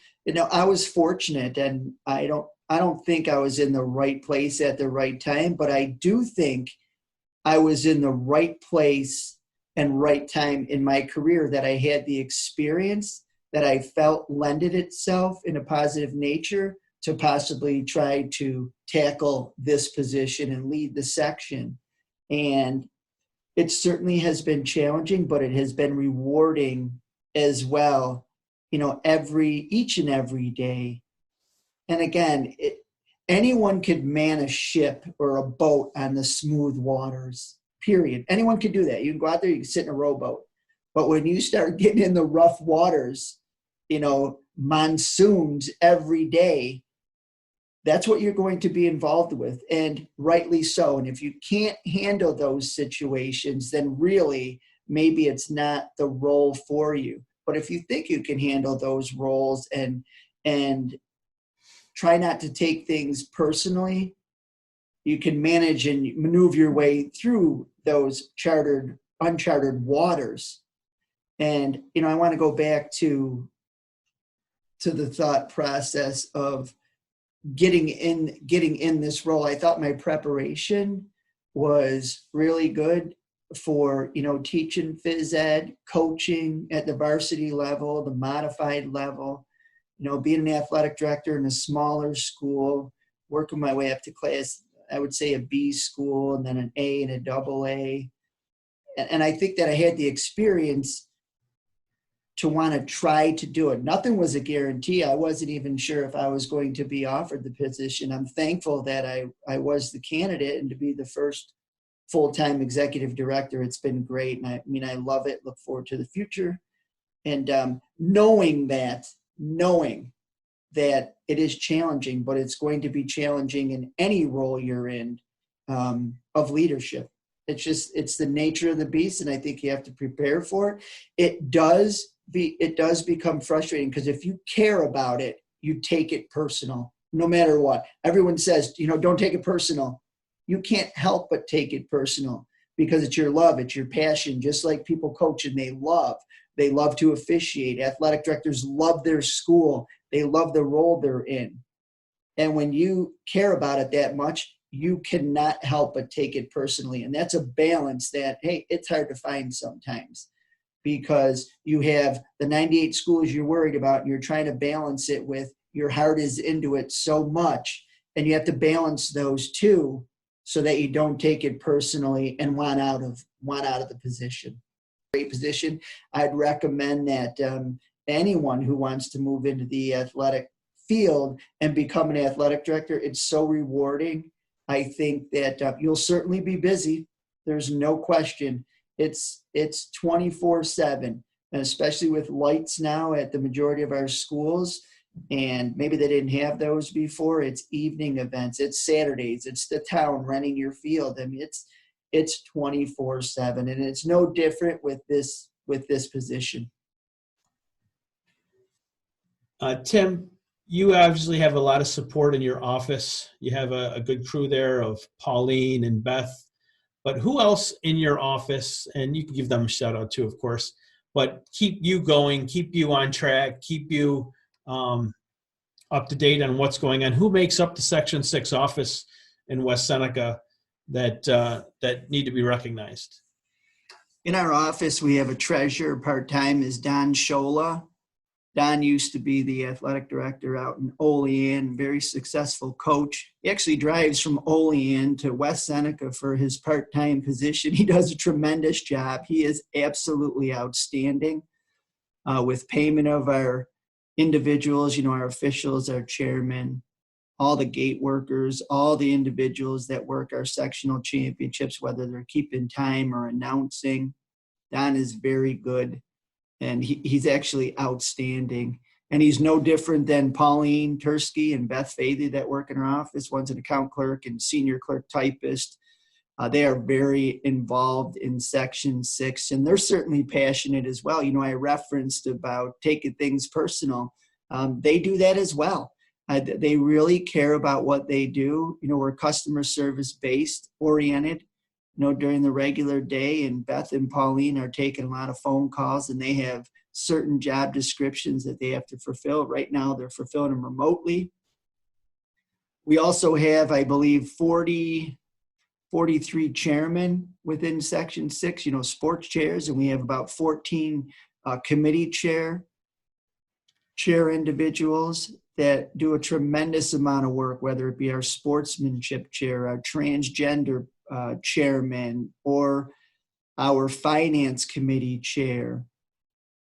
I was fortunate, and I don't think I was in the right place at the right time, but I do think I was in the right place and right time in my career, that I had the experience that I felt lended itself in a positive nature to possibly try to tackle this position and lead the section. And it certainly has been challenging, but it has been rewarding as well, each and every day. And again, anyone could man a ship or a boat on the smooth waters, period. Anyone could do that. You can go out there, you can sit in a rowboat. But when you start getting in the rough waters, monsoons every day, that's what you're going to be involved with, and rightly so. And if you can't handle those situations, then really maybe it's not the role for you. But if you think you can handle those roles and try not to take things personally, you can manage and maneuver your way through those uncharted waters. And I want to go back to the thought process of getting in this role. I thought my preparation was really good for teaching phys ed, coaching at the varsity level, the modified level, being an athletic director in a smaller school, working my way up to class, I would say a B school, and then an A and a double A. And I think that I had the experience to want to try to do it. Nothing was a guarantee. I wasn't even sure if I was going to be offered the position. I'm thankful that I was the candidate, and to be the first full-time executive director, it's been great. And I love it, look forward to the future. And knowing that it is challenging, but it's going to be challenging in any role you're in of leadership. It's the nature of the beast, and I think you have to prepare for it. It does become frustrating, because if you care about it, you take it personal, no matter what. Everyone says, don't take it personal. You can't help but take it personal, because it's your love, it's your passion. Just like people coach and they love to officiate. Athletic directors love their school. They love the role they're in. And when you care about it that much, you cannot help but take it personally. And that's a balance that, hey, it's hard to find sometimes, because you have the 98 schools you're worried about, and you're trying to balance it with your heart is into it so much. And you have to balance those two so that you don't take it personally and want out of the position. Great position. I'd recommend that anyone who wants to move into the athletic field and become an athletic director, it's so rewarding. I think that you'll certainly be busy. There's no question. It's 24/7, and especially with lights now at the majority of our schools, and maybe they didn't have those before. It's evening events, it's Saturdays, it's the town renting your field. I mean, it's 24/7, and it's no different with this position. Timm, you obviously have a lot of support in your office. You have a good crew there of Pauline and Beth. But who else in your office, and you can give them a shout out too, of course, but keep you going, keep you on track, keep you up to date on what's going on? Who makes up the Section 6 office in West Seneca that need to be recognized? In our office, we have a treasurer part-time is Don Shola. Don used to be the athletic director out in Olean, very successful coach. He actually drives from Olean to West Seneca for his part-time position. He does a tremendous job. He is absolutely outstanding with payment of our individuals, our officials, our chairman, all the gate workers, all the individuals that work our sectional championships, whether they're keeping time or announcing. Don is very good, and he's actually outstanding. And he's no different than Pauline Tursky and Beth Fathy that work in our office. One's an account clerk and senior clerk typist. They are very involved in Section 6, and they're certainly passionate as well. I referenced about taking things personal. They do that as well. They really care about what they do. We're customer service based oriented, during the regular day, and Beth and Pauline are taking a lot of phone calls, and they have certain job descriptions that they have to fulfill. Right now, they're fulfilling them remotely. We also have, I believe, 43 chairmen within Section 6, sports chairs, and we have about 14 committee chair individuals that do a tremendous amount of work, whether it be our sportsmanship chair, our transgender chairman, or our finance committee chair,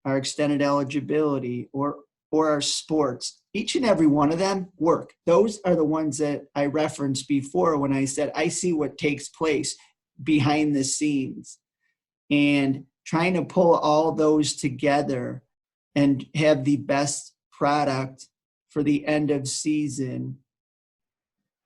our extended eligibility, or our sports. Each and every one of them work. Those are the ones that I referenced before when I said I see what takes place behind the scenes, and trying to pull all those together and have the best product for the end of season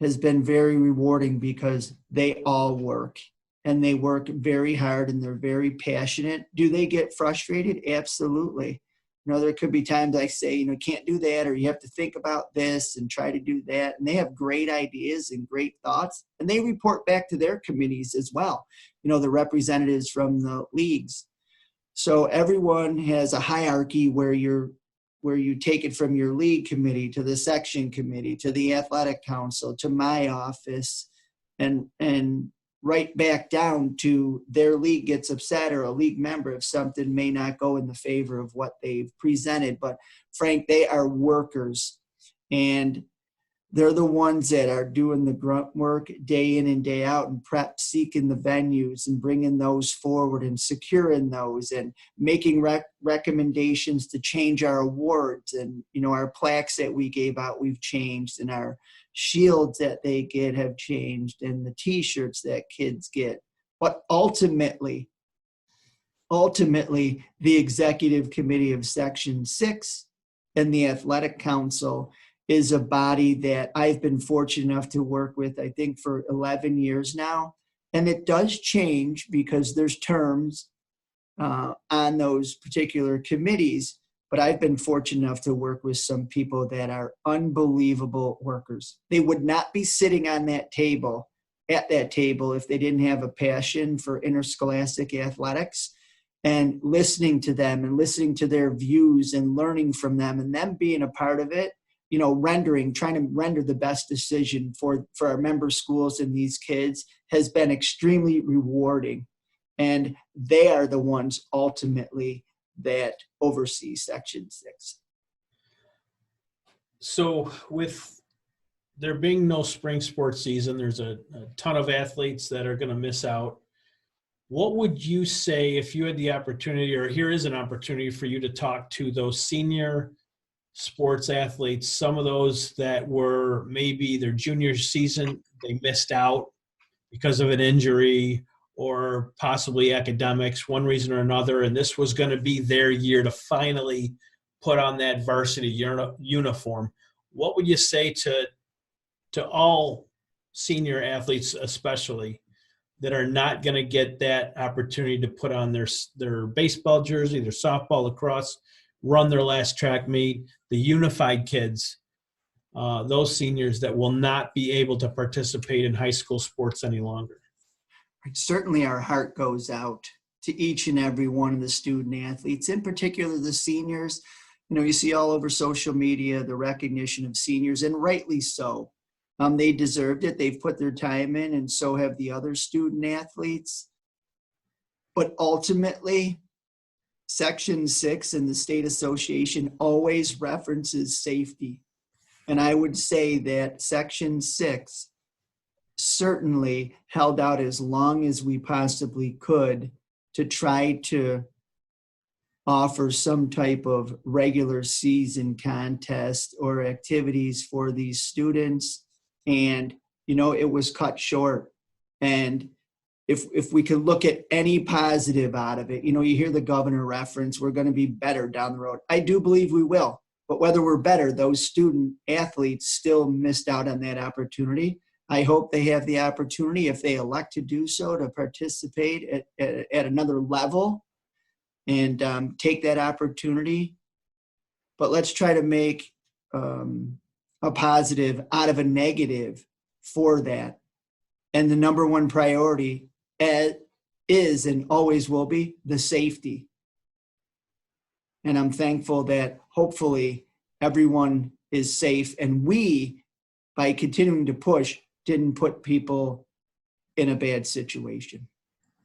has been very rewarding, because they all work, and they work very hard, and they're very passionate. Do they get frustrated? Absolutely. There could be times I say, can't do that, or you have to think about this and try to do that. And they have great ideas and great thoughts, and they report back to their committees as well, the representatives from the leagues. So everyone has a hierarchy where you take it from your league committee to the section committee to the athletic council to my office, and right back down to their league gets upset, or a league member, if something may not go in the favor of what they've presented. But Frank, they are workers, and they're the ones that are doing the grunt work day in and day out, and prep, seeking the venues and bringing those forward and securing those, and making recommendations to change our awards. And, our plaques that we gave out, we've changed, and our shields that they get have changed, and the t-shirts that kids get. But ultimately, the executive committee of Section 6 and the athletic council is a body that I've been fortunate enough to work with, I think, for 11 years now. And it does change because there's terms on those particular committees. But I've been fortunate enough to work with some people that are unbelievable workers. They would not be sitting at that table, if they didn't have a passion for interscholastic athletics, and listening to them and listening to their views and learning from them, and them being a part of it, trying to render the best decision for our member schools and these kids has been extremely rewarding. And they are the ones ultimately that oversee Section 6. So with there being no spring sports season, there's a ton of athletes that are going to miss out. What would you say if you had the opportunity, or here is an opportunity for you to talk to those senior sports athletes, some of those that were maybe their junior season, they missed out because of an injury or possibly academics, one reason or another, and this was going to be their year to finally put on that varsity uniform. What would you say to all senior athletes, especially, that are not going to get that opportunity to put on their baseball jersey, their softball, lacrosse, run their last track meet, the unified kids, those seniors that will not be able to participate in high school sports any longer? Certainly our heart goes out to each and every one of the student athletes, in particular the seniors. You see all over social media the recognition of seniors, and rightly so. They deserved it. They've put their time in, and so have the other student athletes. But ultimately, Section 6 in the state association always references safety. And I would say that Section 6 certainly held out as long as we possibly could to try to offer some type of regular season contest or activities for these students. And, it was cut short. And if we could look at any positive out of it, you hear the governor reference, we're going to be better down the road. I do believe we will. But whether we're better, those student athletes still missed out on that opportunity. I hope they have the opportunity, if they elect to do so, to participate at another level and take that opportunity. But let's try to make a positive out of a negative for that. And the number one priority is and always will be the safety. And I'm thankful that hopefully everyone is safe, and we, by continuing to push, didn't put people in a bad situation.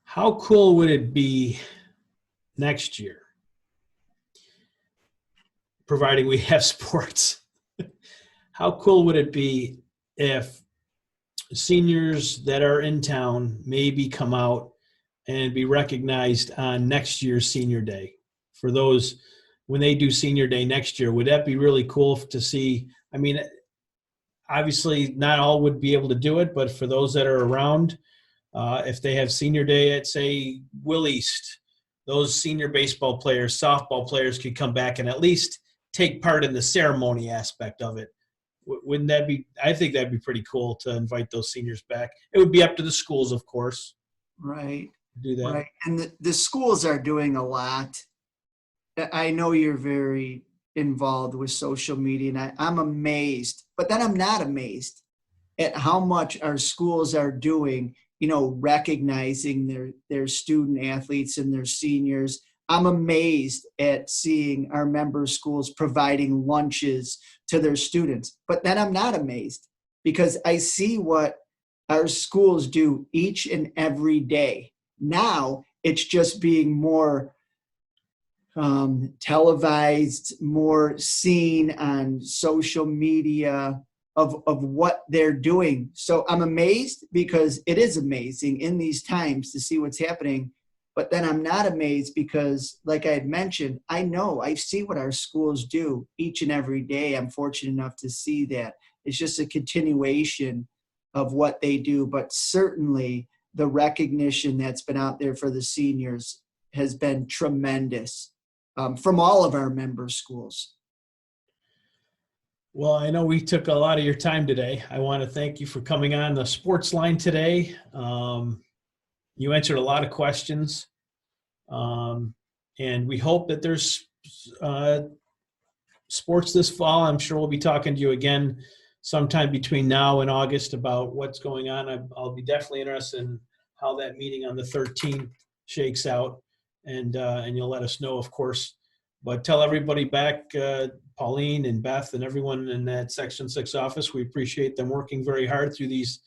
How cool would it be next year, providing we have sports? How cool would it be if seniors that are in town maybe come out and be recognized on next year's senior day? For those, when they do senior day next year, would that be really cool to see? I mean, obviously not all would be able to do it, but for those that are around, if they have senior day at, say, Will East, those senior baseball players, softball players could come back and at least take part in the ceremony aspect of it. Wouldn't that be, I think that'd be pretty cool to invite those seniors back. It would be up to the schools, of course. Right. Do that. Right. And the schools are doing a lot. I know you're very involved with social media, and I'm amazed, but then I'm not amazed at how much our schools are doing, recognizing their student athletes and their seniors. I'm amazed at seeing our member schools providing lunches to their students, but then I'm not amazed because I see what our schools do each and every day. Now it's just being more televised, more seen on social media of what they're doing. So I'm amazed because it is amazing in these times to see what's happening. But then I'm not amazed because, like I had mentioned, I see what our schools do each and every day. I'm fortunate enough to see that. It's just a continuation of what they do. But certainly the recognition that's been out there for the seniors has been tremendous from all of our member schools. Well, I know we took a lot of your time today. I want to thank you for coming on the Sports Line today. You answered a lot of questions, and we hope that there's sports this fall. I'm sure we'll be talking to you again sometime between now and August about what's going on. I'll be definitely interested in how that meeting on the 13th shakes out, and you'll let us know, of course. But tell everybody back, Pauline and Beth and everyone in that Section 6 office, we appreciate them working very hard through these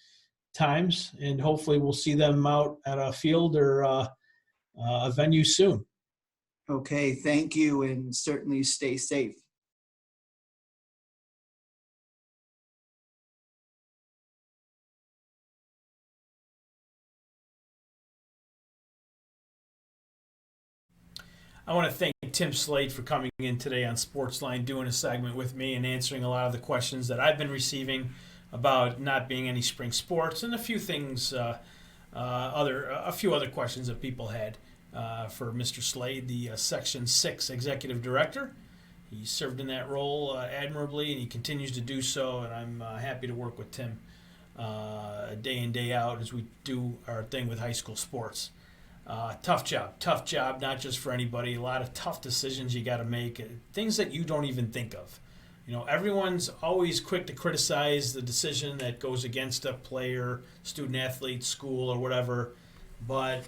times, and hopefully we'll see them out at a field or a venue soon. Okay, thank you, and certainly stay safe. I want to thank Tim Slade for coming in today on Sportsline, doing a segment with me and answering a lot of the questions that I've been receiving about not being any spring sports and a few things, a few other questions that people had for Mr. Slade, the Section 6 Executive Director. He served in that role admirably, and he continues to do so, and I'm happy to work with Tim day in, day out as we do our thing with high school sports. Tough job, not just for anybody. A lot of tough decisions you got to make, things that you don't even think of. Everyone's always quick to criticize the decision that goes against a player, student athlete, school, or whatever. But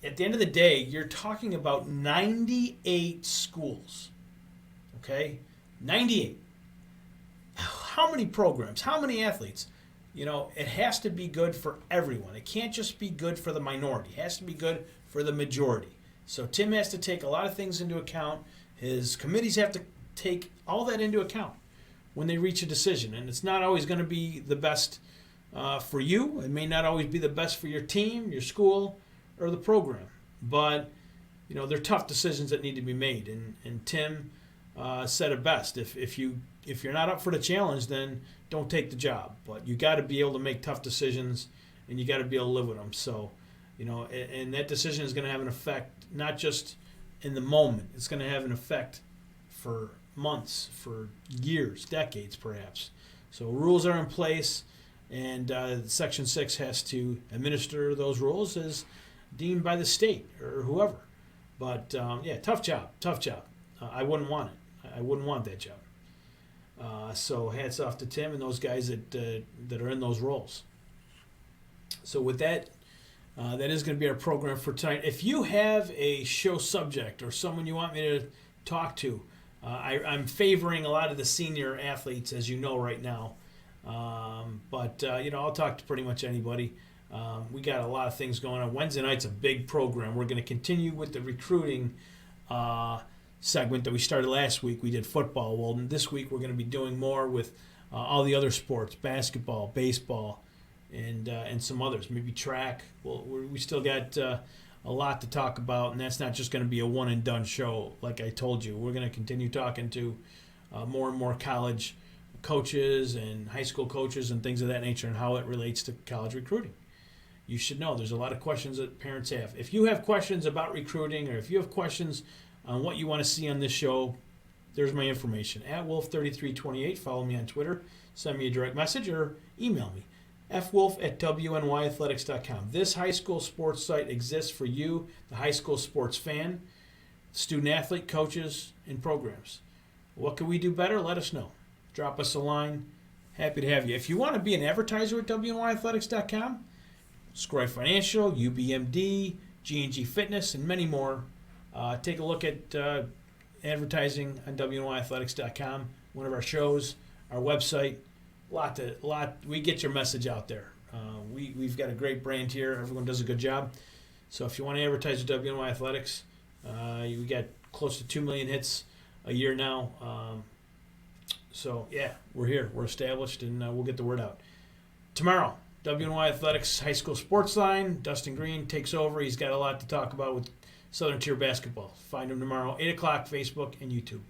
at the end of the day, you're talking about 98 schools. Okay? 98. How many programs? How many athletes? It has to be good for everyone. It can't just be good for the minority. It has to be good for the majority. So Timm has to take a lot of things into account. His committees have to take all that into account when they reach a decision. And it's not always going to be the best for you. It may not always be the best for your team, your school, or the program. But, they're tough decisions that need to be made. And Timm said it best. If you're not up for the challenge, then don't take the job. But you got to be able to make tough decisions, and you got to be able to live with them. So, and that decision is going to have an effect, not just in the moment. It's going to have an effect for months, for years, decades perhaps. So rules are in place, and Section 6 has to administer those rules as deemed by the state or whoever. But, tough job. I wouldn't want it. I wouldn't want that job. So hats off to Timm and those guys that are in those roles. So with that, that is going to be our program for tonight. If you have a show subject or someone you want me to talk to, I'm favoring a lot of the senior athletes, as you know, right now. But I'll talk to pretty much anybody. We got a lot of things going on. Wednesday night's a big program. We're going to continue with the recruiting segment that we started last week. We did football. Well, this week we're going to be doing more with all the other sports, basketball, baseball, and some others, maybe track. Well, we still got a lot to talk about, and that's not just going to be a one-and-done show. Like I told you, we're going to continue talking to more and more college coaches and high school coaches and things of that nature and how it relates to college recruiting. You should know there's a lot of questions that parents have. If you have questions about recruiting or if you have questions on what you want to see on this show, there's my information. @Wolf3328. Follow me on Twitter. Send me a direct message or email me. fwolf@WNYathletics.com. This high school sports site exists for you, the high school sports fan, student athlete, coaches, and programs. What can we do better? Let us know. Drop us a line. Happy to have you. If you want to be an advertiser at WNYathletics.com, Scroy Financial, UBMD, G&G Fitness, and many more. Take a look at advertising on WNYathletics.com, one of our shows, our website. We get your message out there. We've got a great brand here. Everyone does a good job. So if you want to advertise with WNY Athletics, we got close to 2 million hits a year now. We're here. We're established, and we'll get the word out. Tomorrow, WNY Athletics High School Sports Line. Dustin Green takes over. He's got a lot to talk about with Southern Tier basketball. Find him tomorrow, 8 o'clock, Facebook and YouTube.